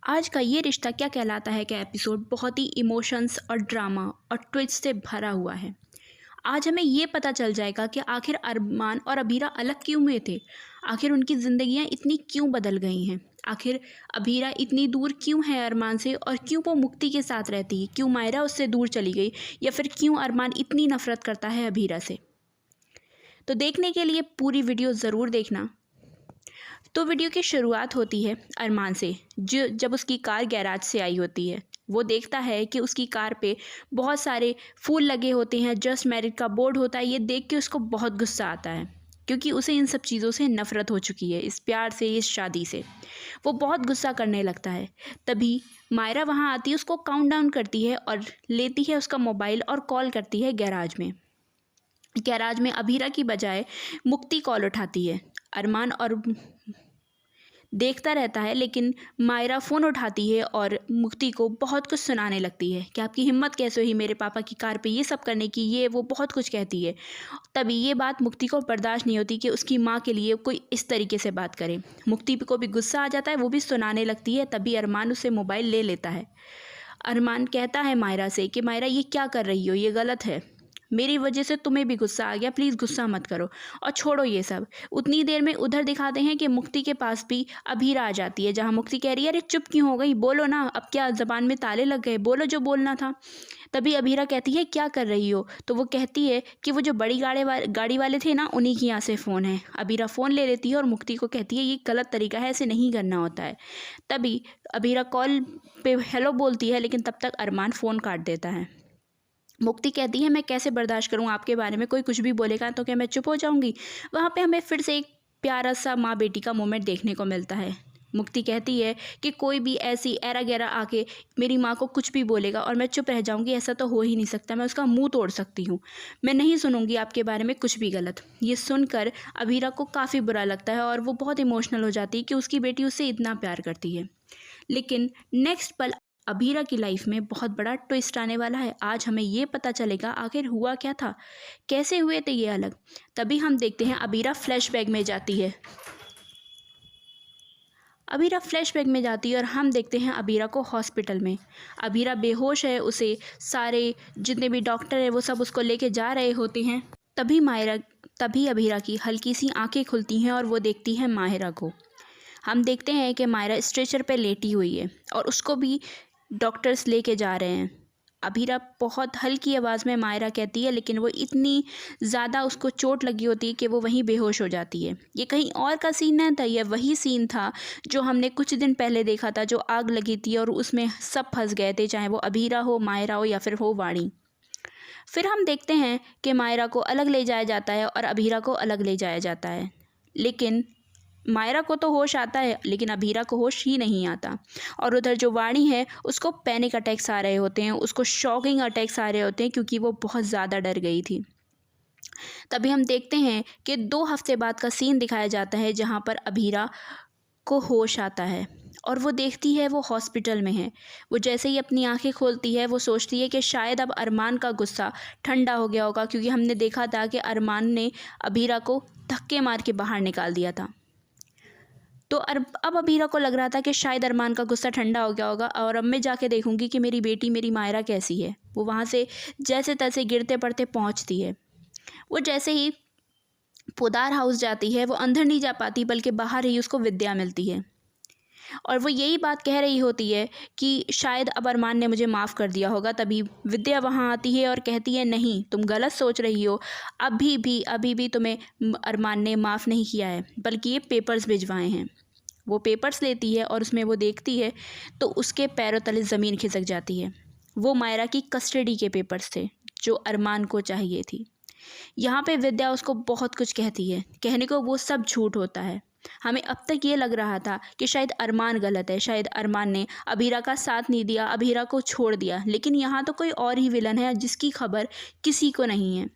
आज का ये रिश्ता क्या कहलाता है का एपिसोड बहुत ही इमोशंस और ड्रामा और ट्विस्ट से भरा हुआ है। आज हमें ये पता चल जाएगा कि आखिर अरमान और अबीरा अलग क्यों हुए थे। आखिर उनकी ज़िंदगियां इतनी क्यों बदल गई हैं। आखिर अबीरा इतनी दूर क्यों है अरमान से और क्यों वो मुक्ति के साथ रहती है। क्यों मायरा उससे दूर चली गई या फिर क्यों अरमान इतनी नफरत करता है अबीरा से। तो देखने के लिए पूरी वीडियो ज़रूर देखना। तो वीडियो की शुरुआत होती है अरमान से, जो जब उसकी कार गैराज से आई होती है। वो देखता है कि उसकी कार पे बहुत सारे फूल लगे होते हैं, जस्ट मैरिड का बोर्ड होता है। ये देख के उसको बहुत गुस्सा आता है क्योंकि उसे इन सब चीज़ों से नफ़रत हो चुकी है, इस प्यार से, इस शादी से। वो बहुत गुस्सा करने लगता है। तभी मायरा वहाँ आती है, उसको काउंट डाउन करती है और लेती है उसका मोबाइल और कॉल करती है गैराज में। गैराज में अबीरा की बजाय मुक्ति कॉल उठाती है। अरमान और देखता रहता है, लेकिन मायरा फ़ोन उठाती है और मुक्ति को बहुत कुछ सुनाने लगती है कि आपकी हिम्मत कैसे हुई मेरे पापा की कार पे ये सब करने की, ये वो बहुत कुछ कहती है। तभी ये बात मुक्ति को बर्दाश्त नहीं होती कि उसकी माँ के लिए कोई इस तरीके से बात करे। मुक्ति को भी गुस्सा आ जाता है, वो भी सुनाने लगती है। तभी अरमान उससे मोबाइल ले लेता है। अरमान कहता है मायरा से कि मायरा ये क्या कर रही हो, ये गलत है। मेरी वजह से तुम्हें भी गुस्सा आ गया, प्लीज़ गुस्सा मत करो और छोड़ो ये सब। उतनी देर में उधर दिखाते हैं कि मुक्ति के पास भी अबीरा आ जाती है, जहाँ मुक्ति कह रही है अरे चुप क्यों हो गई, बोलो ना, अब क्या ज़बान में ताले लग गए, बोलो जो बोलना था। तभी अबीरा कहती है क्या कर रही हो। तो वो कहती है कि वो जो बड़ी गाड़ी वाले थे ना, उन्हीं के यहाँ से फ़ोन है। अबीरा फ़ोन ले लेती है और मुक्ति को कहती है ये गलत तरीका है, ऐसे नहीं करना होता है। तभी अबीरा कॉल पे हेलो बोलती है, लेकिन तब तक अरमान फ़ोन काट देता है। मुक्ति कहती है मैं कैसे बर्दाश्त करूं आपके बारे में, कोई कुछ भी बोलेगा तो क्या मैं चुप हो जाऊंगी। वहाँ पे हमें फिर से एक प्यारा सा माँ बेटी का मोमेंट देखने को मिलता है। मुक्ति कहती है कि कोई भी ऐसी ऐरा गैरा आके मेरी माँ को कुछ भी बोलेगा और मैं चुप रह जाऊंगी, ऐसा तो हो ही नहीं सकता, मैं उसका मुंह तोड़ सकती हूँ, मैं नहीं सुनूंगी आपके बारे में कुछ भी गलत। ये सुनकर अबीरा को काफ़ी बुरा लगता है और वो बहुत इमोशनल हो जाती है कि उसकी बेटी उससे इतना प्यार करती है। लेकिन नेक्स्ट पल अबीरा की लाइफ में बहुत बड़ा ट्विस्ट आने वाला है। आज हमें ये पता चलेगा आखिर हुआ क्या था, कैसे हुए थे ये अलग। तभी हम देखते हैं अबीरा फ्लैशबैक में जाती है। अबीरा फ्लैशबैक में जाती है और हम देखते हैं अबीरा को हॉस्पिटल में। अबीरा बेहोश है, उसे सारे जितने भी डॉक्टर हैं वो सब उसको लेके जा रहे होते हैं। तभी अबीरा की हल्की सी आंखें खुलती हैं और वो देखती है माहिरा को। हम देखते हैं कि मायरा स्ट्रेचर पे लेटी हुई है और उसको भी डॉक्टर्स लेके जा रहे हैं। अबीरा बहुत हल्की आवाज़ में मायरा कहती है, लेकिन वो इतनी ज़्यादा उसको चोट लगी होती है कि वो वहीं बेहोश हो जाती है। ये कहीं और का सीन नहीं था, यह वही सीन था जो हमने कुछ दिन पहले देखा था, जो आग लगी थी और उसमें सब फंस गए थे, चाहे वो अबीरा हो, मायरा हो या फिर हो वाणी। फिर हम देखते हैं कि मायरा को अलग ले जाया जाता है और अबीरा को अलग ले जाया जाता है। लेकिन मायरा को तो होश आता है, लेकिन अबीरा को होश ही नहीं आता। और उधर जो वाणी है उसको पैनिक अटैक्स आ रहे होते हैं, उसको शॉकिंग अटैक्स आ रहे होते हैं क्योंकि वो बहुत ज़्यादा डर गई थी। तभी हम देखते हैं कि 2 हफ्ते बाद का सीन दिखाया जाता है जहाँ पर अबीरा को होश आता है और वो देखती है वो हॉस्पिटल में है। वो जैसे ही अपनी आंखें खोलती है वो सोचती है कि शायद अब अरमान का गुस्सा ठंडा हो गया होगा, क्योंकि हमने देखा था कि अरमान ने अबीरा को धक्के मार के बाहर निकाल दिया था। तो अब अबीरा को लग रहा था कि शायद अरमान का गुस्सा ठंडा हो गया होगा और अब मैं जाके देखूंगी कि मेरी बेटी मेरी मायरा कैसी है। वो वहाँ से जैसे तैसे गिरते पड़ते पहुँचती है। वो जैसे ही पोदार हाउस जाती है, वो अंदर नहीं जा पाती बल्कि बाहर ही उसको विद्या मिलती है और वो यही बात कह रही होती है कि शायद अब अरमान ने मुझे माफ़ कर दिया होगा। तभी विद्या वहाँ आती है और कहती है नहीं, तुम गलत सोच रही हो, अभी भी तुम्हें अरमान ने माफ़ नहीं किया है, बल्कि ये पेपर्स भिजवाए हैं। वो पेपर्स लेती है और उसमें वो देखती है तो उसके पैरों तले ज़मीन खिसक जाती है। वो मायरा की कस्टडी के पेपर्स थे जो अरमान को चाहिए थी। यहाँ पे विद्या उसको बहुत कुछ कहती है, कहने को वो सब झूठ होता है। हमें अब तक ये लग रहा था कि शायद अरमान गलत है, शायद अरमान ने अबीरा का साथ नहीं दिया, अबीरा को छोड़ दिया, लेकिन यहाँ तो कोई और ही विलन है जिसकी खबर किसी को नहीं है।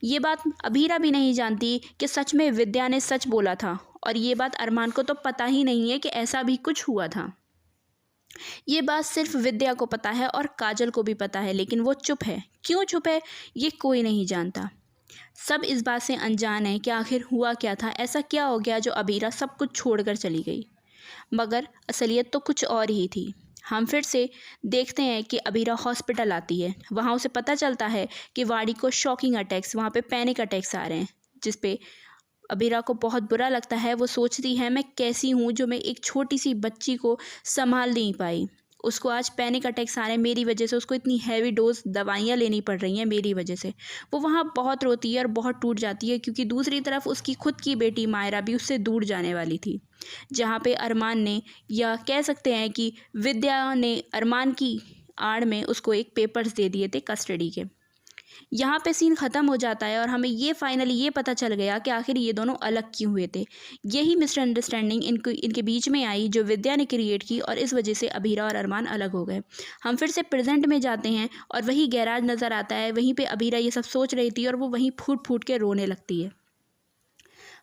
ये बात अबीरा भी नहीं जानती कि सच में विद्या ने सच बोला था और ये बात अरमान को तो पता ही नहीं है कि ऐसा भी कुछ हुआ था। ये बात सिर्फ विद्या को पता है और काजल को भी पता है, लेकिन वो चुप है। क्यों चुप है ये कोई नहीं जानता। सब इस बात से अनजान है कि आखिर हुआ क्या था, ऐसा क्या हो गया जो अबीरा सब कुछ छोड़कर चली गई। मगर असलियत तो कुछ और ही थी। हम फिर से देखते हैं कि अबीरा हॉस्पिटल आती है। वहाँ उसे पता चलता है कि वाडी को शॉकिंग अटैक्स, वहाँ पे पैनिक अटैक्स आ रहे हैं, जिस पे अबीरा को बहुत बुरा लगता है। वो सोचती है मैं कैसी हूँ जो मैं एक छोटी सी बच्ची को संभाल नहीं पाई। उसको आज पैनिक अटैक्स आ रहे हैं मेरी वजह से, उसको इतनी हैवी डोज दवाइयाँ लेनी पड़ रही हैं मेरी वजह से। वो वहाँ बहुत रोती है और बहुत टूट जाती है, क्योंकि दूसरी तरफ उसकी खुद की बेटी मायरा भी उससे दूर जाने वाली थी। जहाँ पे अरमान ने, या कह सकते हैं कि विद्या ने अरमान की आड़ में उसको एक पेपर्स दे दिए थे कस्टडी के। यहाँ पे सीन ख़त्म हो जाता है और हमें ये फाइनली ये पता चल गया कि आखिर ये दोनों अलग क्यों हुए थे। यही मिसअंडरस्टैंडिंग इनके बीच में आई, जो विद्या ने क्रिएट की, और इस वजह से अबीरा और अरमान अलग हो गए। हम फिर से प्रेजेंट में जाते हैं और वही गैराज नज़र आता है। वहीं पे अबीरा ये सब सोच रही थी और वो वहीं फूट फूट के रोने लगती है।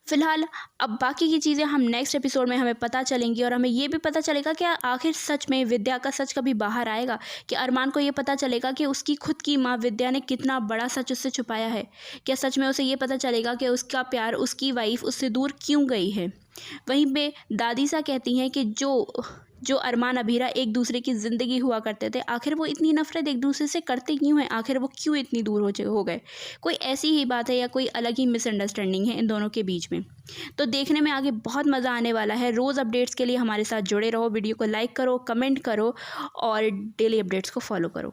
फिलहाल अब बाकी की चीज़ें हम नेक्स्ट एपिसोड में हमें पता चलेंगी, और हमें ये भी पता चलेगा कि आखिर सच में विद्या का सच कभी बाहर आएगा, कि अरमान को ये पता चलेगा कि उसकी खुद की माँ विद्या ने कितना बड़ा सच उससे छुपाया है। क्या सच में उसे ये पता चलेगा कि उसका प्यार, उसकी वाइफ उससे दूर क्यों गई है। वहीं पे दादी सा कहती हैं कि जो अरमान अबीरा एक दूसरे की ज़िंदगी हुआ करते थे, आखिर वो इतनी नफ़रत एक दूसरे से करते क्यों हैं, आखिर वो क्यों इतनी दूर हो गए। कोई ऐसी ही बात है या कोई अलग ही मिसअंडरस्टैंडिंग है इन दोनों के बीच में। तो देखने में आगे बहुत मज़ा आने वाला है। रोज़ अपडेट्स के लिए हमारे साथ जुड़े रहो, वीडियो को लाइक करो, कमेंट करो और डेली अपडेट्स को फॉलो करो।